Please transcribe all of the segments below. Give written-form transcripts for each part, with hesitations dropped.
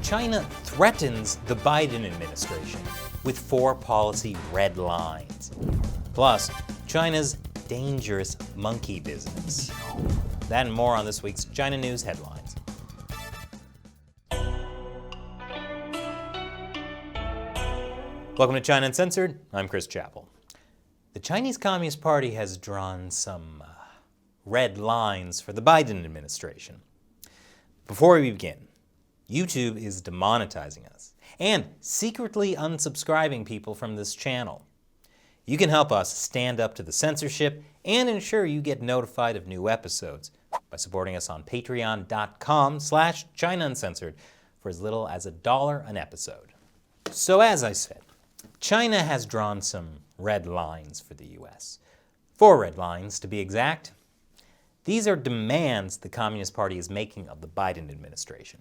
China threatens the Biden administration with 4 policy red lines. Plus, China's dangerous monkey business. That and more on this week's China News headlines. Welcome to China Uncensored. I'm Chris Chappell. The Chinese Communist Party has drawn some red lines for the Biden administration. Before we begin, YouTube is demonetizing us and secretly unsubscribing people from this channel. You can help us stand up to the censorship and ensure you get notified of new episodes by supporting us on patreon.com/China Uncensored for as little as $1 an episode. So as I said, China has drawn some red lines for the U.S. 4 red lines, to be exact. These are demands the Communist Party is making of the Biden administration.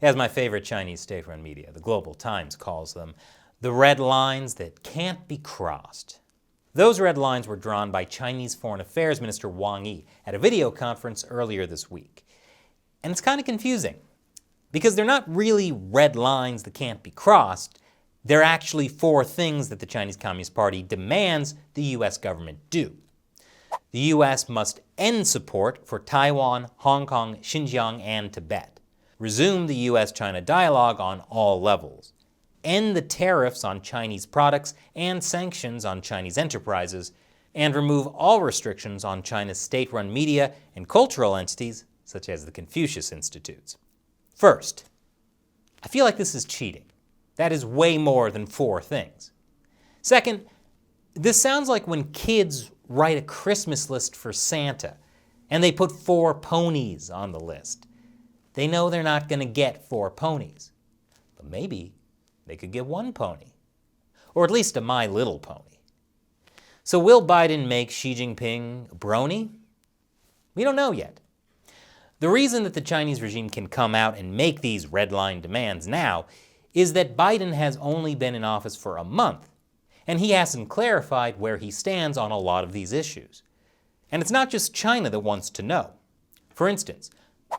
As my favorite Chinese state-run media, the Global Times, calls them, the red lines that can't be crossed. Those red lines were drawn by Chinese Foreign Affairs Minister Wang Yi at a video conference earlier this week. And it's kind of confusing, because they're not really red lines that can't be crossed. They're actually 4 things that the Chinese Communist Party demands the U.S. government do. The U.S. must end support for Taiwan, Hong Kong, Xinjiang, and Tibet. Resume the U.S.-China dialogue on all levels. End the tariffs on Chinese products and sanctions on Chinese enterprises. And remove all restrictions on China's state-run media and cultural entities, such as the Confucius Institutes. First, I feel like this is cheating. That is way more than 4 things. Second, this sounds like when kids write a Christmas list for Santa and they put 4 ponies on the list. They know they're not going to get 4 ponies, but maybe they could get 1 pony, or at least a My Little Pony. So will Biden make Xi Jinping a brony? We don't know yet. The reason that the Chinese regime can come out and make these red line demands now is that Biden has only been in office for a month, and he hasn't clarified where he stands on a lot of these issues. And it's not just China that wants to know. For instance,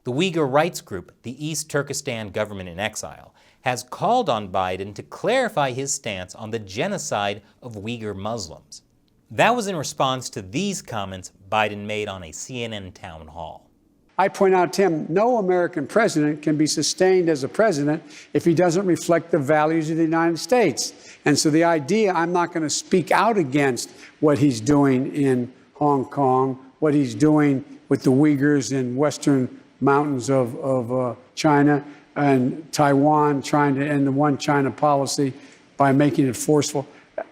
the Uyghur rights group, the East Turkestan Government in Exile, has called on Biden to clarify his stance on the genocide of Uyghur Muslims. That was in response to these comments Biden made on a CNN town hall. I point out to him, no American president can be sustained as a president if he doesn't reflect the values of the United States. And so the idea, I'm not going to speak out against what he's doing in Hong Kong, what he's doing with the Uyghurs in western mountains of China, and Taiwan trying to end the one China policy by making it forceful.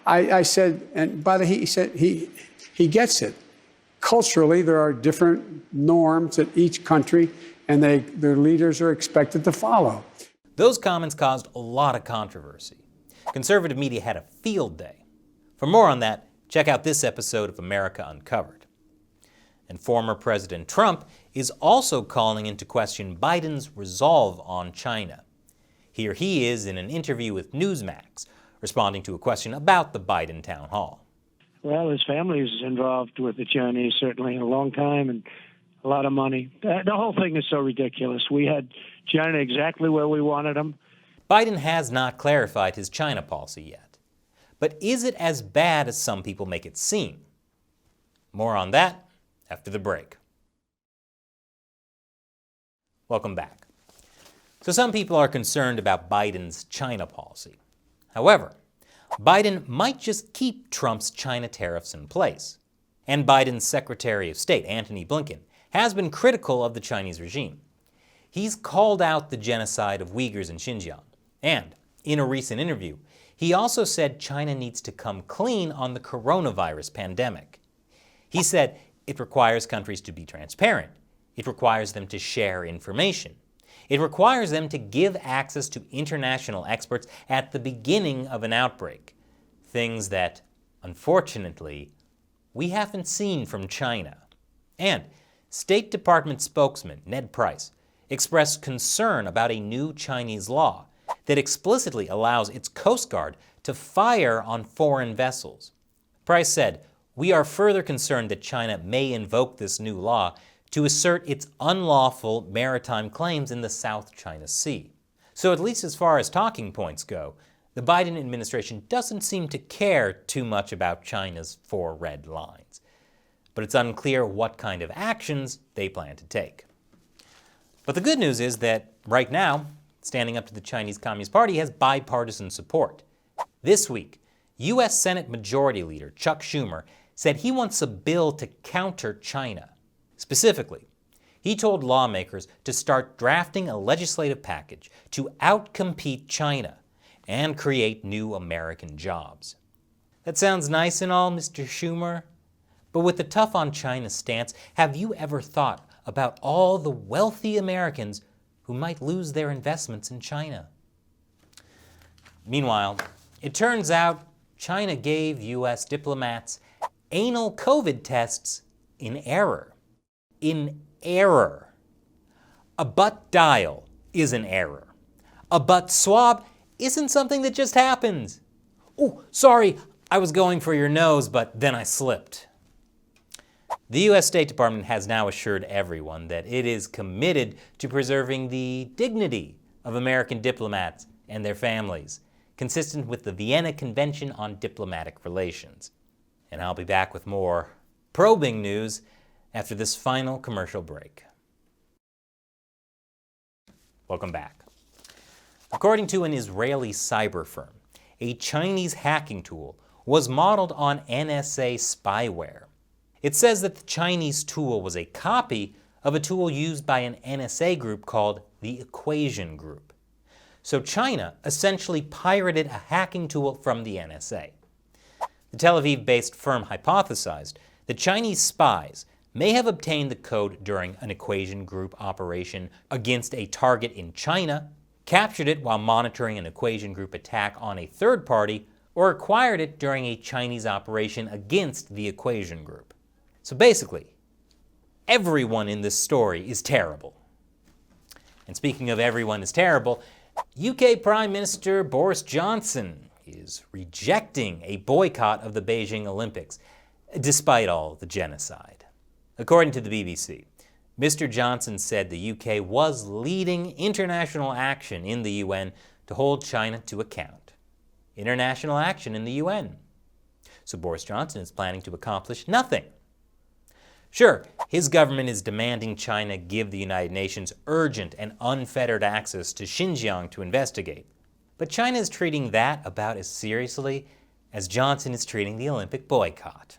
I said, and by the way, he said he gets it. Culturally, there are different norms at each country, and their leaders are expected to follow. Those comments caused a lot of controversy. Conservative media had a field day. For more on that, check out this episode of America Uncovered. And former President Trump is also calling into question Biden's resolve on China. Here he is in an interview with Newsmax, responding to a question about the Biden town hall. Well, his family is involved with the Chinese, certainly, a long time and a lot of money. The whole thing is so ridiculous. We had China exactly where we wanted them. Biden has not clarified his China policy yet. But is it as bad as some people make it seem? More on that after the break. Welcome back. So some people are concerned about Biden's China policy. However, Biden might just keep Trump's China tariffs in place. And Biden's Secretary of State, Antony Blinken, has been critical of the Chinese regime. He's called out the genocide of Uyghurs in Xinjiang. And in a recent interview, he also said China needs to come clean on the coronavirus pandemic. He said it requires countries to be transparent. It requires them to share information. It requires them to give access to international experts at the beginning of an outbreak, things that, unfortunately, we haven't seen from China. And State Department spokesman Ned Price expressed concern about a new Chinese law that explicitly allows its Coast Guard to fire on foreign vessels. Price said, "We are further concerned that China may invoke this new law to assert its unlawful maritime claims in the South China Sea." So at least as far as talking points go, the Biden administration doesn't seem to care too much about China's 4 red lines. But it's unclear what kind of actions they plan to take. But the good news is that right now, standing up to the Chinese Communist Party has bipartisan support. This week, U.S. Senate Majority Leader Chuck Schumer said he wants a bill to counter China. Specifically, he told lawmakers to start drafting a legislative package to outcompete China and create new American jobs. That sounds nice and all, Mr. Schumer, but with the tough on China stance, have you ever thought about all the wealthy Americans who might lose their investments in China? Meanwhile, it turns out China gave U.S. diplomats anal COVID tests in error. In error. A butt dial is an error. A butt swab isn't something that just happens. Oh, sorry, I was going for your nose, but then I slipped. The U.S. State Department has now assured everyone that it is committed to preserving the dignity of American diplomats and their families, consistent with the Vienna Convention on Diplomatic Relations. And I'll be back with more probing news after this final commercial break. Welcome back. According to an Israeli cyber firm, a Chinese hacking tool was modeled on NSA spyware. It says that the Chinese tool was a copy of a tool used by an NSA group called the Equation Group. So China essentially pirated a hacking tool from the NSA. The Tel Aviv-based firm hypothesized that Chinese spies may have obtained the code during an Equation Group operation against a target in China, captured it while monitoring an Equation Group attack on a third party, or acquired it during a Chinese operation against the Equation Group. So basically, everyone in this story is terrible. And speaking of everyone is terrible, UK Prime Minister Boris Johnson is rejecting a boycott of the Beijing Olympics, despite all the genocide. According to the BBC, Mr. Johnson said the UK was leading international action in the UN to hold China to account. International action in the UN. So Boris Johnson is planning to accomplish nothing. Sure, his government is demanding China give the United Nations urgent and unfettered access to Xinjiang to investigate. But China is treating that about as seriously as Johnson is treating the Olympic boycott.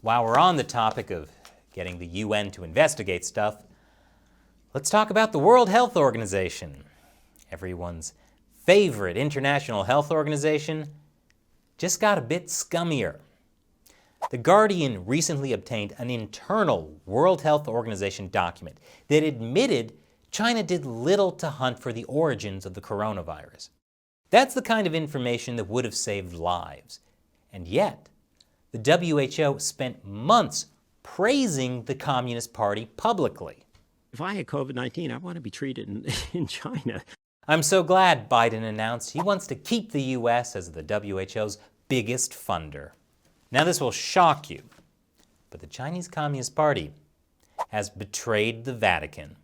While we're on the topic of getting the UN to investigate stuff, let's talk about the World Health Organization. Everyone's favorite international health organization just got a bit scummier. The Guardian recently obtained an internal World Health Organization document that admitted China did little to hunt for the origins of the coronavirus. That's the kind of information that would have saved lives. And yet, the WHO spent months praising the Communist Party publicly. If I had COVID-19, I want to be treated in China. I'm so glad Biden announced he wants to keep the U.S. as the WHO's biggest funder. Now this will shock you, but the Chinese Communist Party has betrayed the Vatican.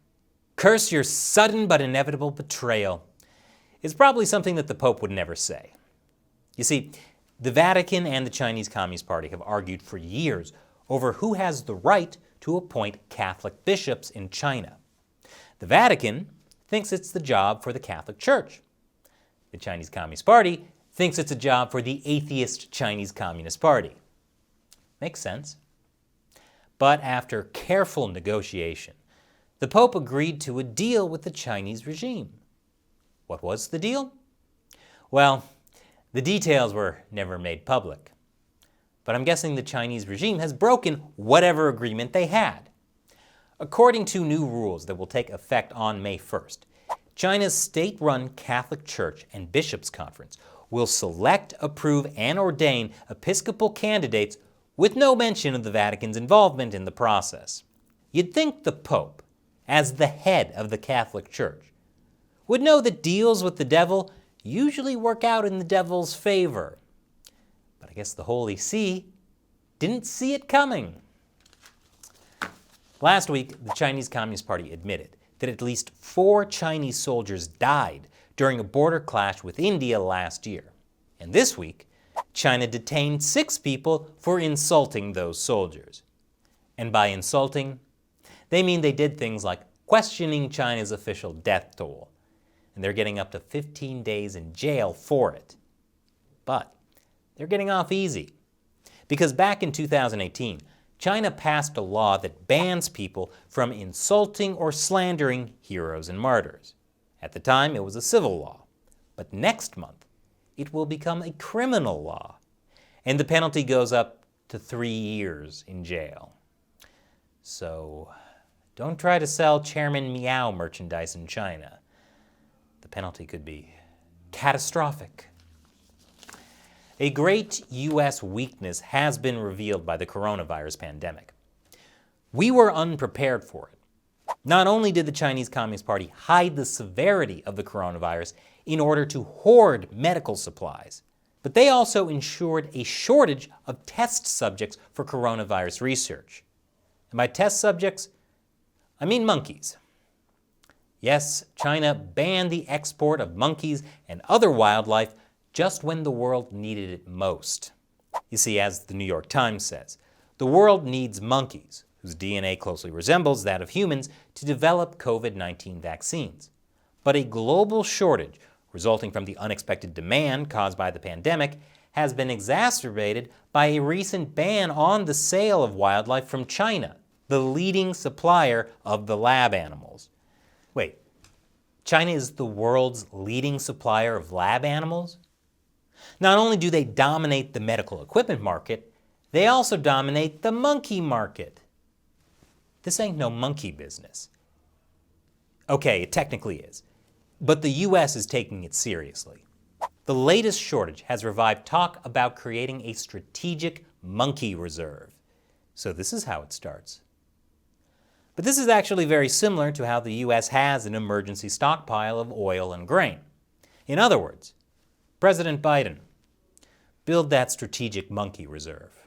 Curse your sudden but inevitable betrayal. It's probably something that the Pope would never say. You see, the Vatican and the Chinese Communist Party have argued for years over who has the right to appoint Catholic bishops in China. The Vatican thinks it's the job for the Catholic Church. The Chinese Communist Party thinks it's a job for the atheist Chinese Communist Party. Makes sense. But after careful negotiation, the Pope agreed to a deal with the Chinese regime. What was the deal? Well, the details were never made public. But I'm guessing the Chinese regime has broken whatever agreement they had. According to new rules that will take effect on May 1st, China's state-run Catholic Church and Bishops' Conference will select, approve, and ordain Episcopal candidates with no mention of the Vatican's involvement in the process. You'd think the Pope, as the head of the Catholic Church, would know that deals with the devil usually work out in the devil's favor. But I guess the Holy See didn't see it coming. Last week, the Chinese Communist Party admitted that at least 4 Chinese soldiers died during a border clash with India last year. And this week, China detained 6 people for insulting those soldiers. And by insulting, they mean they did things like questioning China's official death toll. And they're getting up to 15 days in jail for it. But they're getting off easy. Because back in 2018, China passed a law that bans people from insulting or slandering heroes and martyrs. At the time, it was a civil law. But next month, it will become a criminal law. And the penalty goes up to 3 years in jail. So don't try to sell Chairman Meow merchandise in China. The penalty could be catastrophic. A great U.S. weakness has been revealed by the coronavirus pandemic. We were unprepared for it. Not only did the Chinese Communist Party hide the severity of the coronavirus in order to hoard medical supplies, but they also ensured a shortage of test subjects for coronavirus research. And by test subjects, I mean monkeys. Yes, China banned the export of monkeys and other wildlife just when the world needed it most. You see, as the New York Times says, the world needs monkeys, whose DNA closely resembles that of humans, to develop COVID-19 vaccines. But a global shortage resulting from the unexpected demand caused by the pandemic has been exacerbated by a recent ban on the sale of wildlife from China, the leading supplier of the lab animals. Wait, China is the world's leading supplier of lab animals? Not only do they dominate the medical equipment market, they also dominate the monkey market. This ain't no monkey business. Okay, it technically is, but the U.S. is taking it seriously. The latest shortage has revived talk about creating a strategic monkey reserve. So this is how it starts. But this is actually very similar to how the U.S. has an emergency stockpile of oil and grain. In other words, President Biden, build that strategic monkey reserve.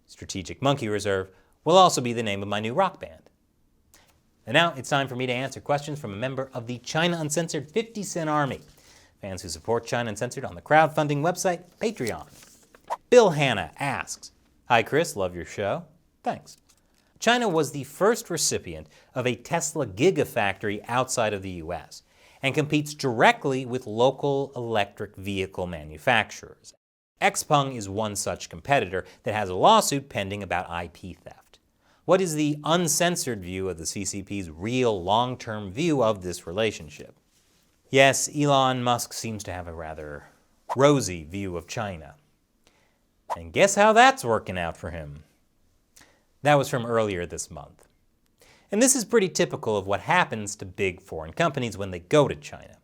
Strategic Monkey Reserve will also be the name of my new rock band. And now it's time for me to answer questions from a member of the China Uncensored 50 Cent Army, fans who support China Uncensored on the crowdfunding website Patreon. Bill Hanna asks, "Hi Chris, love your show. Thanks. China was the first recipient of a Tesla gigafactory outside of the U.S. and competes directly with local electric vehicle manufacturers. Xpeng is one such competitor that has a lawsuit pending about IP theft. What is the uncensored view of the CCP's real long-term view of this relationship?" Yes, Elon Musk seems to have a rather rosy view of China. And guess how that's working out for him? That was from earlier this month. And this is pretty typical of what happens to big foreign companies when they go to China.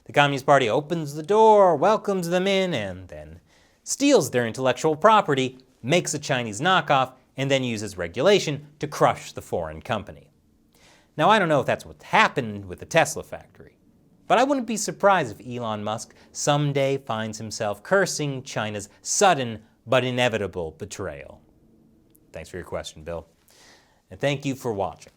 The Communist Party opens the door, welcomes them in, and then steals their intellectual property, makes a Chinese knockoff, and then uses regulation to crush the foreign company. Now, I don't know if that's what happened with the Tesla factory, but I wouldn't be surprised if Elon Musk someday finds himself cursing China's sudden but inevitable betrayal. Thanks for your question, Bill. And thank you for watching.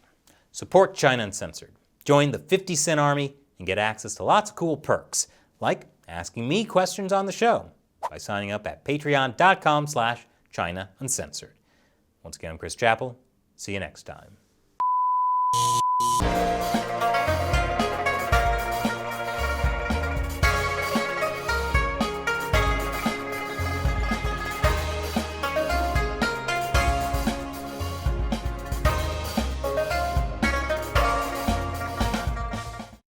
Support China Uncensored. Join the 50 Cent Army and get access to lots of cool perks, like asking me questions on the show by signing up at patreon.com/China Uncensored. Once again, I'm Chris Chappell. See you next time.